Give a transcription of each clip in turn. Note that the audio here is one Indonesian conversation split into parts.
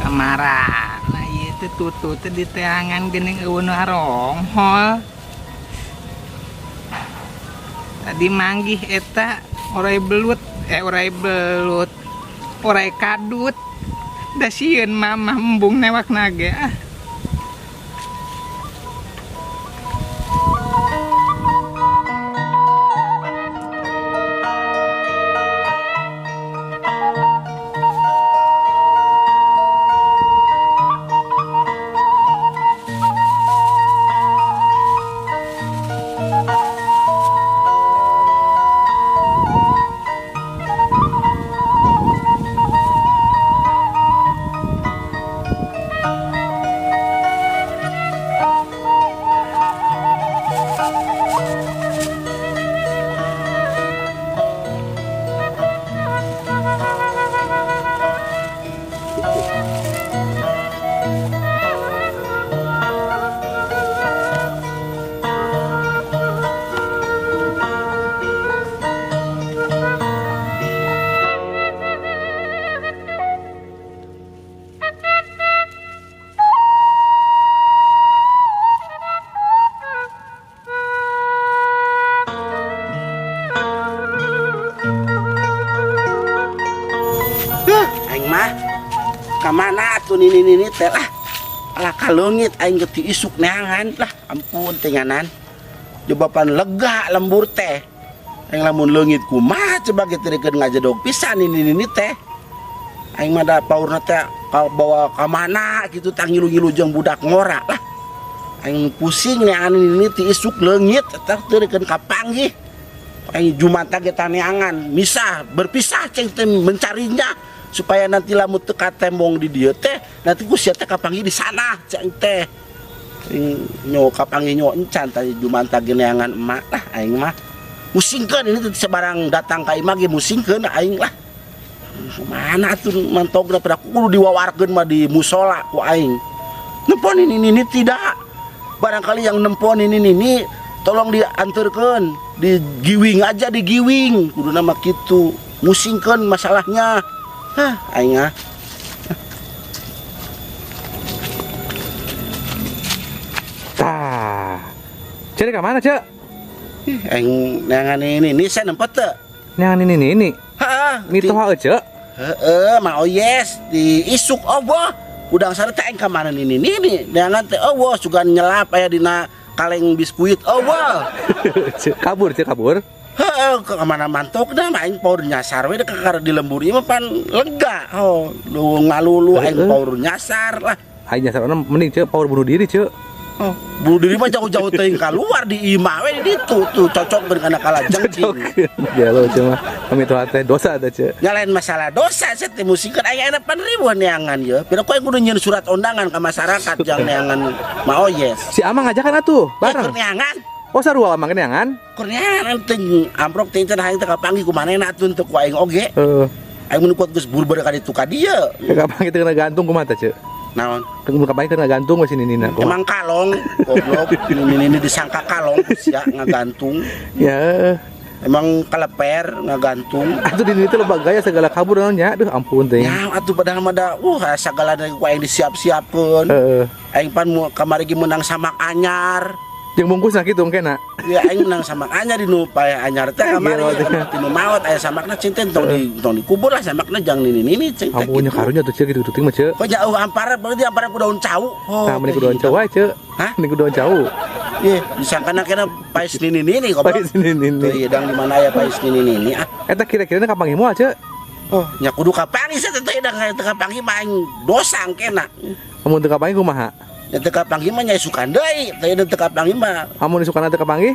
Marah, nah itu tutut di teangan gening eueun aronghol. Tadi manggih eta orai belut, orai kadut. Da sieun mamah embung newak nage ah. Kamana tuh nini teh lah alah kalungit aing geuti isuk neangan lah ampun tenganan jobapan lega lembur teh aing lamun leungit kumaha coba geterikeun ngajedog pisan nini teh aing mah da paurna teh bawa kamana gitu tang ngilu-ngilu jeung budak ngora lah aing pusing neangan nini ti isuk leungit teh terikeun ka panggih aing jumata ge taneangan misah berpisah ceng teh mencarinya supaya nanti lamun teu katembong di dieu teh nanti ku sia teh kapanggih di sana ceng teh nyo kapanggih nyo encan tadi jumanta geneangan emak lah aing mah musingkeun ini sebarang datang ka imah ge musingkeun aing lah mana atuh mantogna pada kudu diwawarkeun mah di musola ku aing nempon ini tidak barangkali yang nempon ini tolong diantarkeun digiwing aja digiwing kudu nama kitu musingkeun masalahnya. Hah, aing ah. Tah. Cek ka mana, Cek? Aing neangan ini saya nempat teu. Neangan ini. Heeh. Mitoha Cek. Heeh, mah oh yes di isuk Allah. Udang sare teh aing ka mana ini. Neangan teh Allah sugan nyelap aya dina kaleng biskuit Allah. Kabur. Heeh, ke mana mantok dah aing paur nyasar we ka di lembur ieu mah pan lega. Oh, lu ngalulu aing paur nyasar lah. Aing nyasar mending Cek paur bunuh diri, Cek. Oh, bunuh diri mah jauh-jauh teuing keluar di imah we di ditu tuh cocok beun kana kalajengking. Ya lo cuma kami tuh teh dosa ada Cek. Nyalain masalah dosa sih teh musikeun aya 8.000 neangan ya. Pira koe kudu nyieun surat undangan ka masyarakat jang neangan mah oyes. Si Amang ngajakan atuh bareng. Neangan. Oh sarua Amang neangan. Kurniangan teh amprok teh cenah aing teh kapanggih ku manehna atuh teu ku aing oge. Aing mun kuat geus buru-buru ka ditu ka dieu. Kapan kita kena gantung kumaha teh, Ceu? Naon? Kapan kena gantung masih nina. Emang kalong, goblok. Ini disangka kalong sia ngagantung. Ya. Emang kaleper ngagantung. Atuh di ditu loba gaya segala kabur naon nya. Aduh ampun teh. Ya atuh padahal mah da sagala ku aing disiap-siapkeun. Heeh. Aing pan kamari ge meunang samak anyar. Jeung bungkus nah kitu engkena. Ya aing menang samak anyar di nu paya anyar teh kamari tinu maot aya samakna cinten tong dikubur lah samakna jang nini cing teh. Ampunnya karunya tuh Ceu gitu ting mah Ceu. Kok jauh ampara berarti ampara ku daun cau. Nah, mending ku daun cau aja, Ceu. Hah? Mending ku daun cau. Iya, disangkana kena pais nini kok. Pais nini. Tuh idang di mana ya pais nini ah. Eta kira-kira kapan moal, Ceu? Oh, nya kudu kapangi saya teh idang teu kapangi mah aing dosa engkena. Amun teu kapangi kumaha? Nya teu kapangi mah nyai sukan deui, teh idang teu kapangi mah. Amun disukana teu kapangi?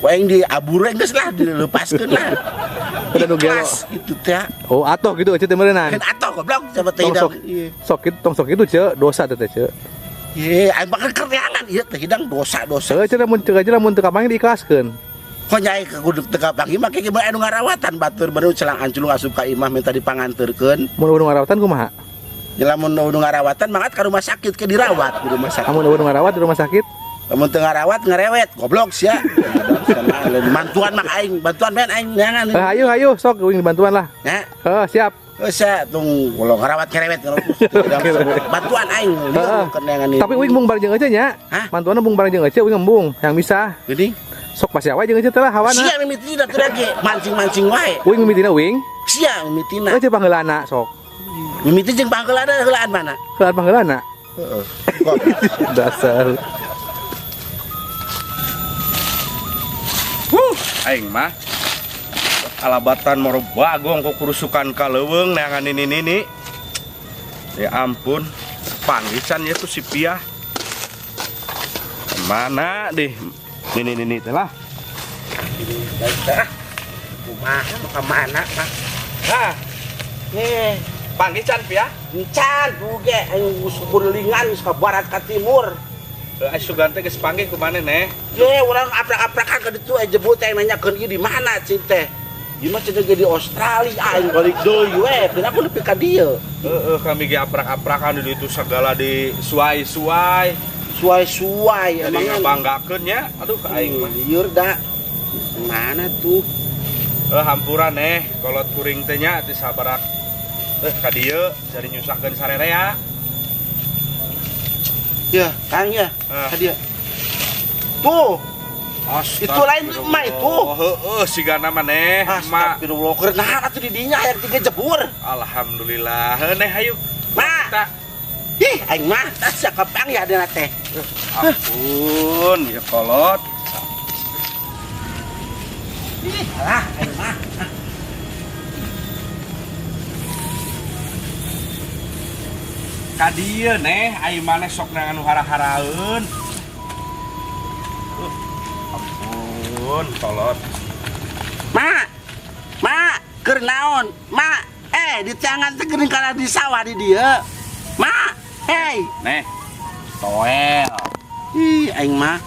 Ku aing diabureng geus lah dilepaskeun lah. Udah nu gelo. Itu teh. Oh, atoh gitu Ceu teh meureunnan. Kan atoh goblok coba teh idang. Sok itu Ceu, dosa teh Ceu. Ye, aing bakal kerneangan ieu teh hidang dosa-dosa. Ceu lamun ceu aja lamun teu kapangi diikhlaskeun. Kok nyai ke kudu teu kapangi mah kege anu ngarawatan batur baru celang anculung asup ka imah minta dipanganterkeun. Mun udah ngarawatan kumaha? Ya lamun nu ngarawatan mangat ka rumah sakit ke dirawat di rumah sakit. Amun udah ngarawat di rumah sakit? Lamun teu ngarawat ngarewet goblok sia. Bantuan mah aing, bantuan men aing neangan. Hayu sok uing bantuan lah. Ya. Siap. Sia tung kalau ngarawat ngarewet bantuan aing keneangan ini. Tapi uing mung bareng jeung ece nya. Bantuanna mung bareng jeung ece uing embung yang bisa. Geuning. Sok pasti wae jeung ece teh lah hawana. Sia mimitina teh lagi mancing-mancing wae. Uing mimitina uing. Sia mimitina. Ece pangheulana sok. Mimiti jeung pangheulana heulaan mana? Heulaan pangheulana. Heeh. Dasar. Aing mah alabatan moro bagong kok kurusukan kaleuweung neangan ini. Ya ampun, panggisan ya tuh si Piah. Mana deh? Ini teh lah. Kumaha maka mana mah? Hah, panggisan Piah? Encan buge aing sukuringan geus ka barat ka timur. Ai sugan teh geus panggih ku maneh. Ye, urang aprak-aprakan ka ditu jebut teh nanyakeun ieu di mana cing teh. Ieu mah cenah di Australia aing balik deui we, pina aku nepi ka dieu. Heeh, kami ge aprak-aprakan di ditu sagala di suai-suai. Suai-suai Jadi ngabanggakeun nya. Aduh aing mah. Lieur da. Mana tuh? Hampuran kolot kuring teh nya teh sabarak. Ka dieu cari nyusahkeun sarerea. Ya, Kang ya. Ka dieu. Tuh. Itu lain mah itu. Heeh, sigana maneh. Mak, pirulok nah atuh di dinya aya 3 jebur. Alhamdulillah. Heuneh hayu. Mak. Ih, aing mah tas sakapang ya adeuna teh. Ampun, ya kolot. Ih, alah aing mah. Ka dieu ai maneh sok nang anu hara-haraeun. Ampun, kolot. Mak, keur naon? Mak, di tangan teh geuning kana di sawah di dieu. Mak, toel. Ih, aing mah.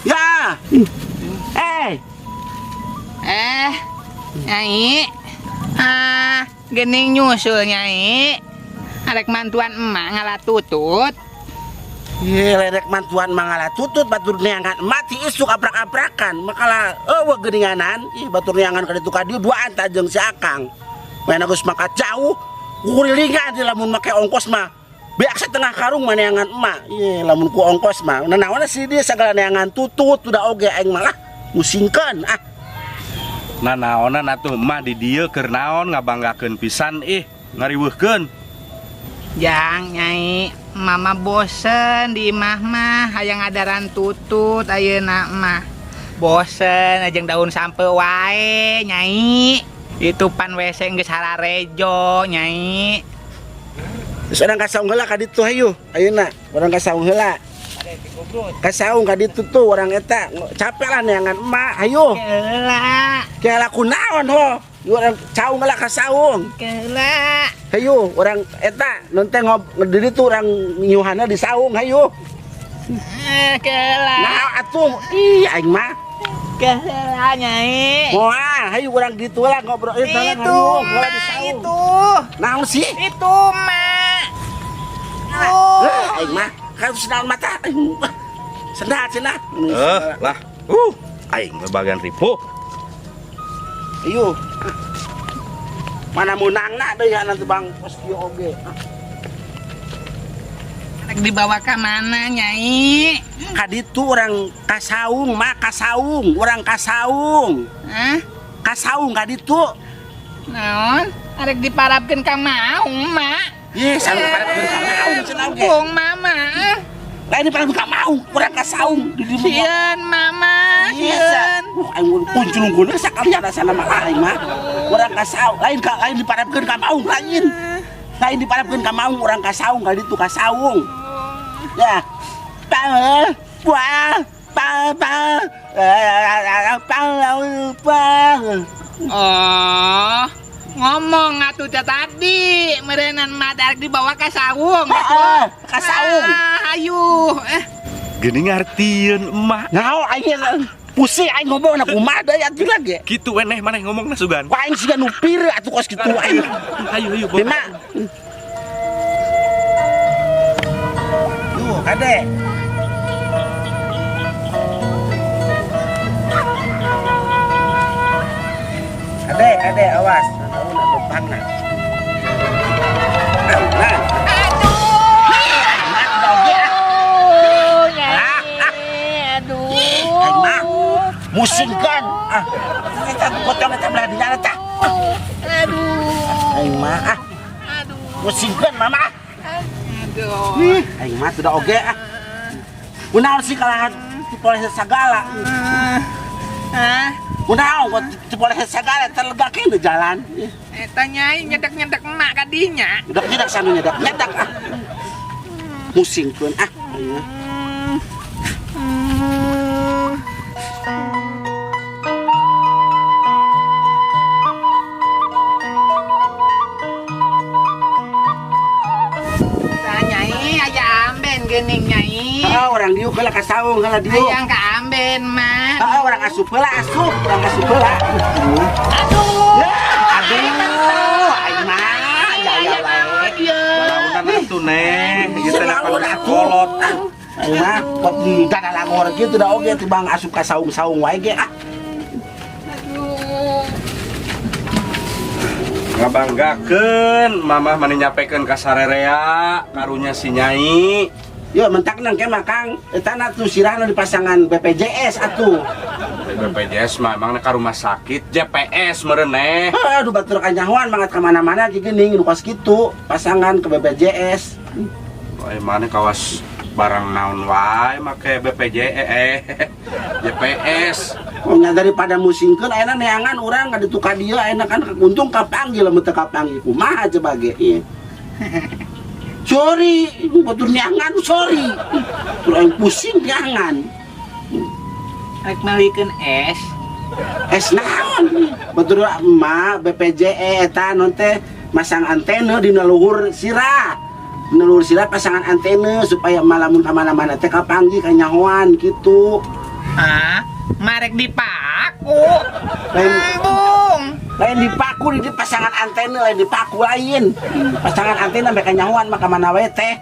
Ya. Nyai. Gening nyusul Nyai. Arek mantuan emak ngalah tutut. Ye, lerek mantuan mangala tutut batur neangan mati isuk aprak-aprakan. Makala eueuh geuninganan, ih batur neangan ka ditu ka dieu duaan ta jeung si Akang. Main geus maka jauh, kurilingan di lamun make ongkos mah. Beak setengah karung mah neangan emak. Ye, lamun ku ongkos mah. Nanaonna si dia sagala neangan tutut udah oge aing malah musingkeun ah. Nanaonan atuh emak di dieu keur naon ngabanggakeun pisan ngariweuhkeun. Jang Nyai, mama bosen di imah mah hayang ngadaran tutut ayeuna mah. Bosen ajeng daun sampe wae Nyai. Itu pan WC geus hararejo Nyai. Geus urang kasaung heula ka ditu hayu. Ayeuna urang kasaung heula. Kasaung ka ditu tuh urang eta. Capek lah neangan emak, hayu. Keula. Keula kunaon ho? Urang caung heula ka saung. Keula. Hayu, orang eta nun teh di ditu urang nyuhana di saung hayu. Keula. Nah atuh, ih aing mah Keheula Nyai. Moal, hayu urang gitu lah ngobrol Itu mah itu. Naon sih? Itu mah. Aing mah kan sedang mata. Sendat cenah. Lah. Aing bagian ripuh. Ayo. Mana menangna deui nanti Bang pos kieu oge. Rek dibawa ke mana Nyai? Kaditu orang kasaung mah kasaung, orang kasaung. Hah? Kasaung kaditu. Naon? Arek diparapkeun ka maung mah. Ye, sareng parapkeun ka maung cenah oge. Bung mama. Lain diparapkeun ka maung, urang kasaung di dieu. Sieun mama, sieun. Aing mun kunculungkeun sakalian asana mah aing mah. Urang kasaung, lain diparapkeun ka maung lain. Lain diparapkeun ka maung urang kasaung kaditu kasaung. Ya. Oh, ngomong atuh tadi, merenan madak dibawa ke saung. Ka saung. Ayo. Gini ngartieun emak. Ngao aing pusing aing ngomongna kumaha deui atuh lagi. Kitu eneh maneh ngomongna sugan. Aing siga nu pire atuh kos kitu aing. Ayo Bima. Tuh, kade. Kade awas. Tahu nak depanna. Nah. Musingkan. Kita potong eta belah di jalan tah. Aing mah musingkan mama. Aduh. Aing mah teu da oge Kunaon sih kalahan poleh sagala. Kunaon kok poleh sagala terlegakeun di jalan. Eta Nyai nyedak-nyedak emak kadinya. Nyedak sanu nyedak. Musingkeun Gening Nyai. Orang diu heula ka saung heula diu. Hayang ka amben mah. Orang asup heula asup, orang asup heula. Aduh, aing mah ya wae. Launan atuh neh, kita dapat kolot. Aing mah kok kada langor kitu da oge tibang asup ka saung-saung wae ge. Ngabanggakeun mamah mani nyapekeun ka sarerea karunya si Nyai. Yo mentak nang kemah Kang, eta na tuh sirahna di pasangan BPJS atuh. BPJS mah emang ka rumah sakit JPS mereneh. Aduh batur kanyahoan banget ka mana-mana ki geuning nu kos kitu, pasangan ke BPJS. Wae maneh kawas barang naon wae make JPS. Nya daripada musingkeun ayeuna neangan urang ka ditu ka dieu ayeuna kan untung kapanggil lamun teu kapanggil kumaha coba ge. Sorry, batur neangan sorry. Tur aing pusing neangan. Rek meulikeun es. Es naon? Batur emak BPJS eta non teh masang antena dina luhur sirah. Dina luhur sirah pasangan antena supaya malamun ka mana-mana teh kapanggih ka nyahoan kitu. Hah? Marek dipaku. Lain dipaku di pasangan antena lain dipaku lain. Pasangan antena mereka nyahuan maka mana wae teh.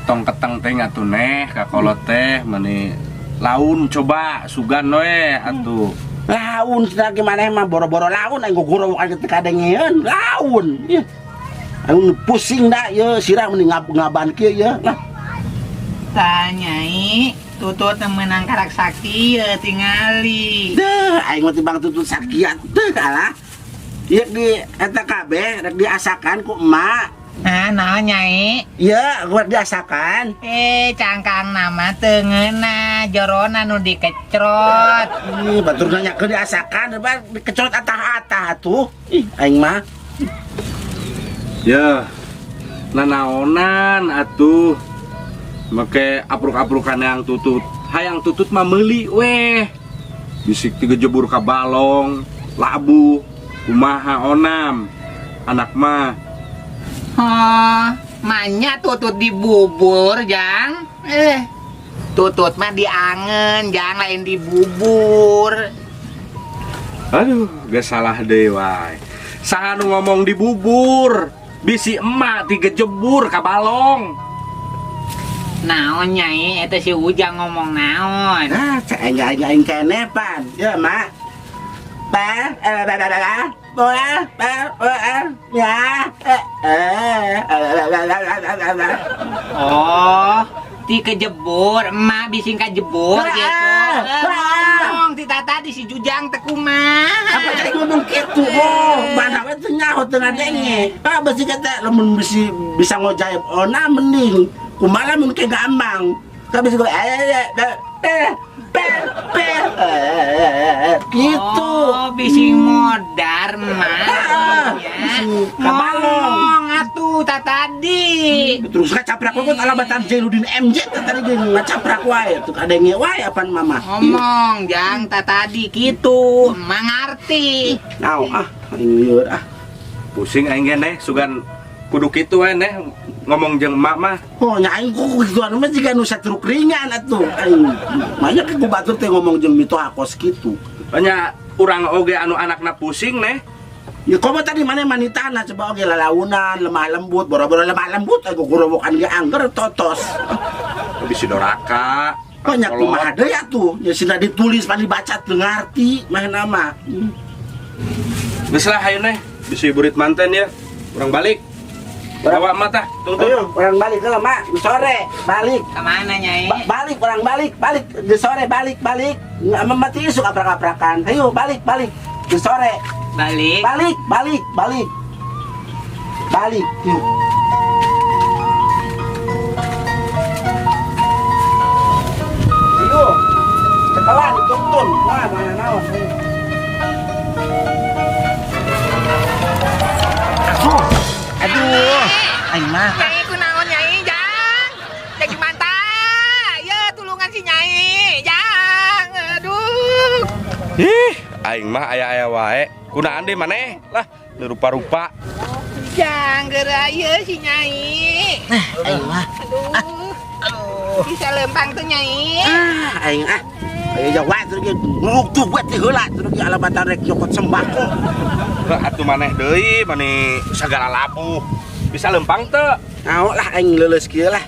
Tong keteng teh atuh neh ka kolot teh meni laun coba sugan we atuh. Laun cenah gimana mah boro-boro laun aing gogoro ka teu kadengeun. Laun. Aing pusing da ye sirah mending ngaban kieu ye. Lah. Tah Nyai, tutut menang karak sakti ya tingali. Deh, aing mah tibang tutut sakiat teh kalah. Ieu di eta kabeh rek diasakan ku emak. Naon Nyai? Iya, gua diasakan. Cangkang nama teu ngeuna, jorona nu dikecrot. Batur nanya ke diasakan, dikecrot atah-atah atuh. Aing mah. Ya, nanaonan atuh. Make apruk-aprukan yang tutut. Hayang tutut mah meuli weh. Bisik tiga jebur ka balong, labu, kumaha onam. Anak mah. Manya tutut dibubur, Jang. Tutut mah diangen, jangan lain dibubur. Aduh, gak salah deh wae. Saha nu ngomong di bubur, bisi emak digejebur ka balong. Naon nyai, eta si Ujang ngomong naon. Ah, saya nyanyain kene pan. Ya, Mak. Pa, ya. Oh, ti kejebur, emak bising kejebur gitu. Ngomong ti tata di si Jujang teh kumaha. Apa tadi ngomong gitu? Oh, mana we teu nyaho teu ngadenge. Ah, besi kata lamun bisa ngojaib ona mending. Kumaha mun ke gampang. Ka bisa gitu. Oh, bising modar mah. Ya. Ngomong atuh tadi. Terus ngacaprak kok alabatan Jainuddin MJ tadi ge ngacaprak wae tuh kadenge wae apaan mama. Ngomong jang tadi gitu, emang ngerti. Naon lieur Pusing aing ge neh sugan kudu kitu we neh ngomong jeung emak mah. Oh nyaing ku gituan mah jiga nu satruk ringan atuh. Aing manya ku batur teh ngomong jeung mitu hakos kitu. Banyak urang oge anu anakna pusing neh. Ya komo tadi mana manitana coba oge lalaunan, lemah lembut, boro-boro lemah lembut aku gurowokan ge angger totos. Bisi doraka. Banyak kumaha deui atuh. Ya sina ditulis pan dibaca teu ngarti mah nama. Geus lah hayu neh, bisi burit manten ya. Urang balik. Bawa emak tah, tunggu. Ayo, orang balik ke Mak, di sore balik. Kemana nyai? Balik, orang balik, di sore balik. Nggak mati isuk aprak-aprakan. Ayo balik, di sore. Balik. Balik. Yuk. Ayo, setelah dituntun. Wah, mana naon? Aduh, aing mah. Nyai kunaon nyai jang? Jadi manta. Ya tulungan si nyai jang. Aduh. Ih, aing mah aya-aya wae. Kunaan deui maneh? Lah, rupa-rupa. Jang geraya si nyai. Aing mah. Aduh. Bisa lempang tuh nyai. Aing ayo jawab terus ge nguktu buat di heula terus ge alabatan rek nyokot sembako. Atuh maneh deui, maneh sagala labuh. Bisa lempang teu? Naon lah aing leuleus kieu lah.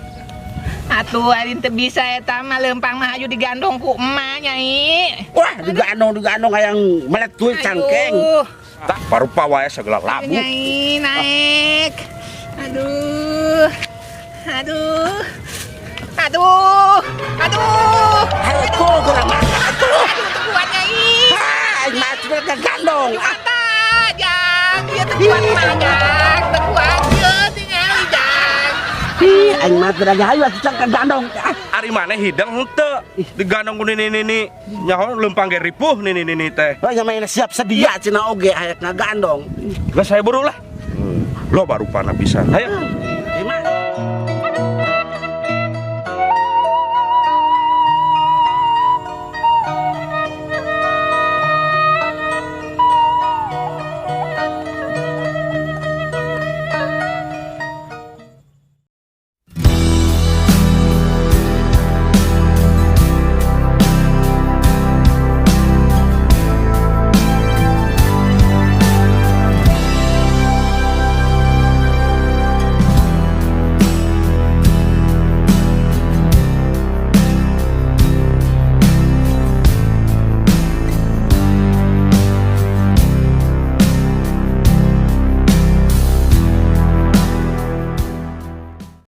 Atuh arin teu bisa eta mah lempang mah aju digandong ku emak nyai. Wah, digandong hayang melet tuh cangkeng. Aduh. Tak parupa wae sagala labuh. Nyai naik. Aduh. Ayo tuh geura mah. Aduh, kuat nyai. Aing mah cepet gandong. Mata, jang. Dia teu kuat mah jang. Teu kuat ye tinggal jang. Aing mah teu hayu atuh gandong. Ari maneh hidang henteu. Digandong ku nini nyaho lempang ge ripuh nini teh. Oh, nya main siap sedia cenah oge hayang ngagandong. Geus saya buru lah. Lo baru pana pisan. Hayu.